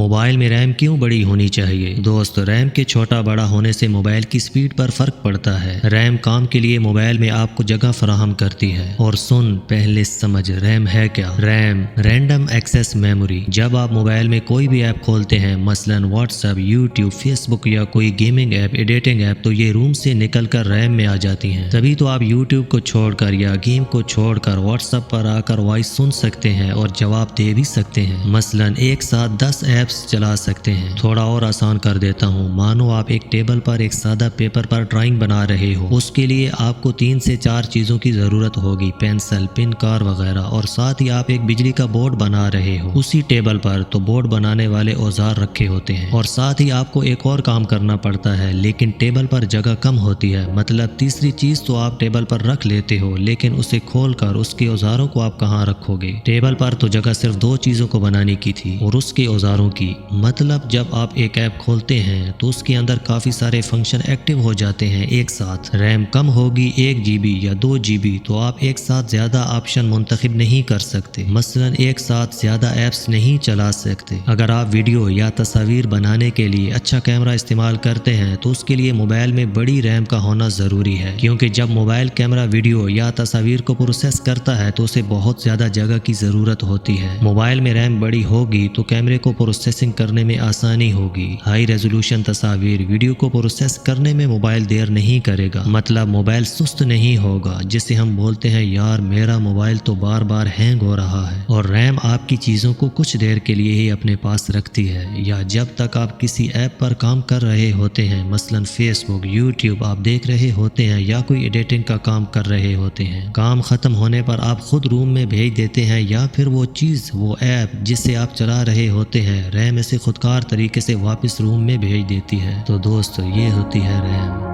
Mobile में RAM क्यों बड़ी होनी चाहिए? दोस्त, रैम के छोटा बड़ा होने से मोबाइल की स्पीड पर फर्क पड़ता है। रैम काम के लिए मोबाइल में आपको जगह फराहम करती है। और सुन, पहले समझ रैम है क्या। RAM random access memory. जब आप मोबाइल में कोई भी ऐप खोलते हैं, मसलन व्हाट्सएप, यूट्यूब, फेसबुक या कोई गेमिंग ऐप, एडिटिंग ऐप, तो ये रूम से निकलकर रैम में आ जाती हैं। तभी तो आप यूट्यूब को छोड़कर या गेम को छोड़कर व्हाट्सएप पर आकर वॉइस सुन सकते हैं और जवाब दे भी सकते हैं। मसलन एक साथ 10 ऐप्स चला सकते हैं। थोड़ा और आसान कर देता हूँ। मानो आप एक टेबल पर एक सादा पेपर पर ड्राइंग बना रहे हो। उसके लिए आपको 3 से 4 चीजों की जरूरत होगी, पेंसिल, पिन, कार वगैरह। और साथ ही आप एक बिजली का बोर्ड बना रहे हो। उसी टेबल पर तो बोर्ड बनाने वाले औजार रखे होते हैं। और साथ ही आपको एक और काम करना पड़ता है, लेकिन टेबल पर जगह कम होती है। मतलब तीसरी चीज तो आप टेबल पर रख लेते हो, लेकिन उसे खोलकर उसके औजारों को आप कहाँ रखोगे। टेबल पर तो जगह सिर्फ 2 चीजों को बनाने की थी, और उसके औजारों की। मतलब जब आप एक ऐप खोलते हैं तो उसके अंदर काफी सारे फंक्शन एक्टिव हो जाते हैं एक साथ। रैम कम होगी 1 GB या 2 GB तो आप एक साथ ज्यादा ऑप्शन मुंतखब नहीं कर सकते। मसलन एक साथ ज्यादा ऐप्स नहीं चला सकते। अगर आप वीडियो या तस्वीर बनाने के लिए अच्छा कैमरा इस्तेमाल करते हैं तो उसके लिए मोबाइल में बड़ी रैम का होना जरूरी है, क्योंकि जब मोबाइल कैमरा वीडियो या तस्वीर को प्रोसेस करता है तो उसे बहुत ज्यादा जगह की जरूरत होती है। मोबाइल में रैम बड़ी होगी तो कैमरे को प्रोसेसिंग करने में आसानी होगी। हाई रेजोल्यूशन तस्वीर, वीडियो को प्रोसेस करने में मोबाइल देर नहीं करेगा। मतलब मोबाइल सुस्त नहीं होगा, जिसे हम बोलते हैं यार मेरा मोबाइल तो बार बार हैंग हो रहा है। और रैम आपकी चीजों को कुछ देर के लिए ही अपने पास रखती है, या जब तक आप किसी ऐप पर काम कर रहे होते हैं, मसलन फेसबुक, यूट्यूब आप देख रहे होते हैं या कोई एडिटिंग का काम कर रहे होते हैं। काम खत्म होने पर आप खुद रूम में भेज देते हैं, या फिर वो चीज, वो ऐप जिसे आप चला रहे होते हैं, रैम इसे खुदकार तरीके से वापस रूम में भेज देती है। तो दोस्तों, ये होती है रैम।